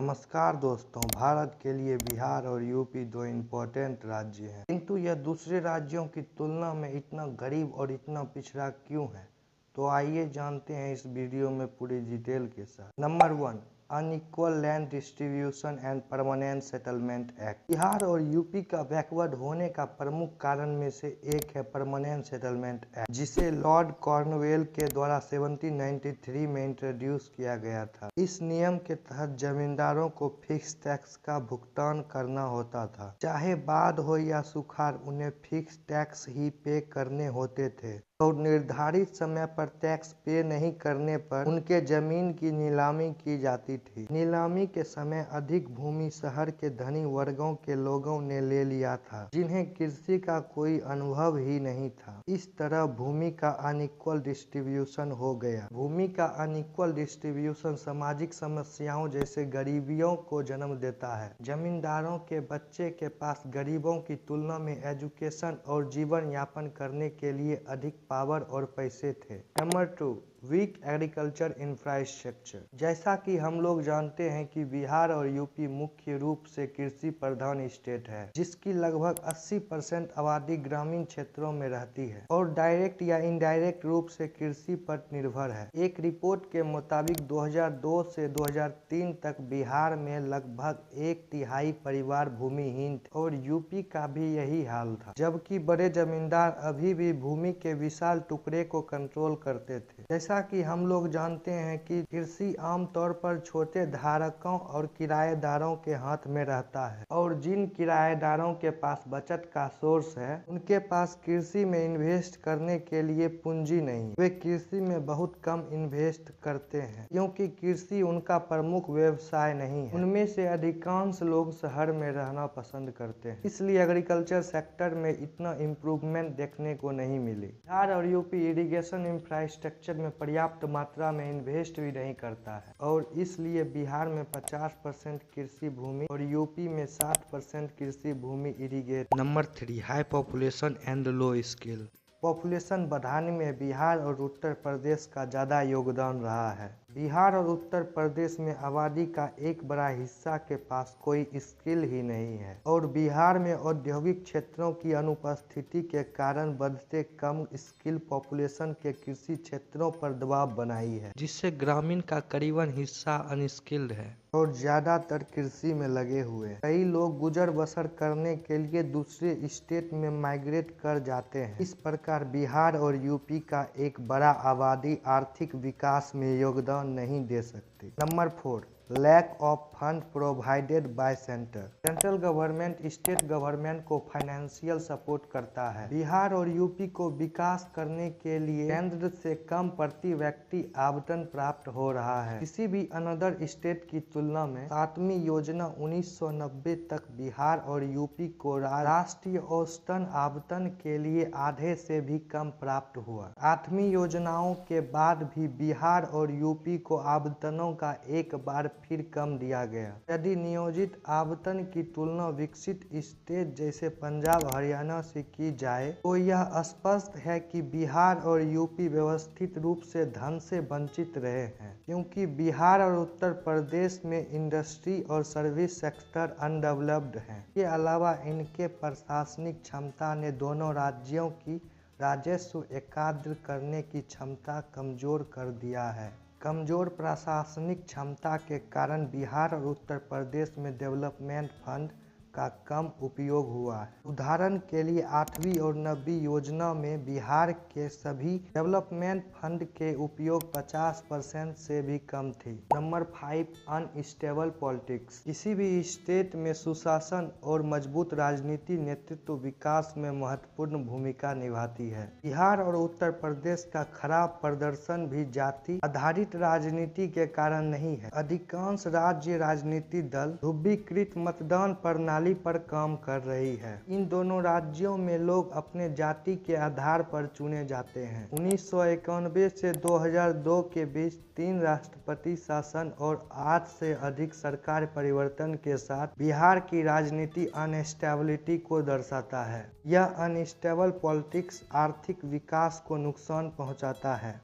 नमस्कार दोस्तों, भारत के लिए बिहार और यूपी दो इम्पोर्टेंट राज्य हैं, किंतु यह दूसरे राज्यों की तुलना में इतना गरीब और इतना पिछड़ा क्यों है? तो आइए जानते हैं इस वीडियो में पूरी डिटेल के साथ। Number 1, unequal land distribution and permanent settlement act. Bihar और यूपी का बैकवर्ड होने का प्रमुख कारण में से एक है परमानेंट सेटलमेंट एक्ट, जिसे लॉर्ड कॉर्नवेल के द्वारा 1793 में इंट्रोड्यूस किया गया था। इस नियम के तहत जमींदारों को फिक्स टैक्स का भुगतान करना होता था। चाहे बाढ़ हो या सुखाड़, उन्हें फिक्स टैक्स ही पे करने होते थे और निर्धारित समय पर टैक्स पे नहीं करने पर उनके जमीन की नीलामी की जाती थी। नीलामी के समय अधिक भूमि शहर के धनी वर्गों के लोगों ने ले लिया था, जिन्हें कृषि का कोई अनुभव ही नहीं था। इस तरह भूमि का अनइक्वल डिस्ट्रीब्यूशन हो गया। भूमि का अनइक्वल डिस्ट्रीब्यूशन सामाजिक समस्याओं जैसे गरीबियों को जन्म देता है। जमींदारों के बच्चे के पास गरीबों की तुलना में एजुकेशन और जीवन यापन करने के लिए अधिक पावर और पैसे थे। Number 2, weak agriculture infrastructure. जैसा कि हम लोग जानते हैं कि बिहार और यूपी मुख्य रूप से कृषि प्रधान स्टेट है, जिसकी लगभग 80% आबादी ग्रामीण क्षेत्रों में रहती है और डायरेक्ट या इनडायरेक्ट रूप से कृषि पर निर्भर है। एक रिपोर्ट के मुताबिक 2002 से 2003 तक बिहार में लगभग 1/3 परिवार भूमिहीन थे और यूपी का भी यही हाल था, जबकि बड़े जमींदार अभी भी भूमि के विशाल टुकड़े को कंट्रोल करते थे। जैसा कि हम लोग जानते हैं कि कृषि आमतौर पर छोटे धारकों और किराएदारों के हाथ में रहता है और जिन किराएदारों के पास बचत का सोर्स है, उनके पास कृषि में इन्वेस्ट करने के लिए पूंजी नहीं। वे कृषि में बहुत कम इन्वेस्ट करते हैं क्योंकि कृषि उनका प्रमुख व्यवसाय नहीं है। उनमें से अधिकांश लोग शहर में रहना पसंद करते हैं, इसलिए एग्रीकल्चर सेक्टर में इतना इम्प्रूवमेंट देखने को नहीं मिली। बिहार और यूपी इरिगेशन इंफ्रास्ट्रक्चर में पर्याप्त मात्रा में इन्वेस्ट भी नहीं करता है और इसलिए बिहार में 50% कृषि भूमि और यूपी में 60% कृषि भूमि irrigate. Number 3, high population and low skill. Population बढ़ाने में बिहार और उत्तर प्रदेश का ज़्यादा योगदान रहा है। बिहार और उत्तर प्रदेश में आबादी का एक बड़ा हिस्सा के पास कोई स्किल ही नहीं है और बिहार में औद्योगिक क्षेत्रों की अनुपस्थिति के कारण बढ़ते कम स्किल पॉपुलेशन के कृषि क्षेत्रों पर दबाव बनाई है, जिससे ग्रामीण का करीबन हिस्सा अनस्किल्ड है और ज्यादातर कृषि में लगे हुए हैं। कई लोग गुजर बसर करने के लिए दूसरे स्टेट में माइग्रेट कर जाते हैं। इस प्रकार बिहार और यूपी का एक बड़ा आबादी आर्थिक विकास में योगदान नहीं दे सकती। Number 4, lack of fund provided by centre. Central government state government को फाइनेंशियल सपोर्ट करता है। बिहार और यूपी को विकास करने के लिए केंद्र से कम प्रति व्यक्ति आवंटन प्राप्त हो रहा है। किसी भी अनदर स्टेट की तुलना में 7वीं योजना 1990 तक बिहार और यूपी को राष्ट्रीय औसतन आवंटन के लिए आधे से भी कम प्राप्त हुआ। 8वीं योजनाओं के बाद भी बिहार और यूपी को आवंटनों का एक बार फिर कम दिया गया। यदि नियोजित आवंटन की तुलना विकसित स्टेट जैसे पंजाब हरियाणा से की जाए तो यह स्पष्ट है कि बिहार और यूपी व्यवस्थित रूप से धन से वंचित रहे हैं, क्योंकि बिहार और उत्तर प्रदेश में इंडस्ट्री और सर्विस सेक्टर अनडेवलप्ड हैं। इसके अलावा इनके प्रशासनिक क्षमता ने दोनों राज्यों की राजस्व एकत्र करने की क्षमता कमजोर कर दिया है। कमजोर प्रशासनिक क्षमता के कारण बिहार और उत्तर प्रदेश में डेवलपमेंट फंड का कम उपयोग हुआ है। उदाहरण के लिए 8वीं और 9वीं योजना में बिहार के सभी डेवलपमेंट फंड के उपयोग 50% से भी कम थी। Number 5, unstable politics. किसी भी स्टेट में सुशासन और मजबूत राजनीति नेतृत्व विकास में महत्वपूर्ण भूमिका निभाती है। बिहार और उत्तर प्रदेश का खराब प्रदर्शन भी जाति आधारित राजनीति के कारण नहीं है। अधिकांश राज्य राजनीति दल ध्रुवीकृत मतदान प्रणाली पर काम कर रही है। इन दोनों राज्यों में लोग अपने जाति के आधार पर चुने जाते हैं। 1991 से 2002 के बीच 3 राष्ट्रपति शासन और 8 से अधिक सरकार परिवर्तन के साथ बिहार की राजनीति अनस्टेबिलिटी को दर्शाता है। यह अनस्टेबल पॉलिटिक्स आर्थिक विकास को नुकसान पहुंचाता है।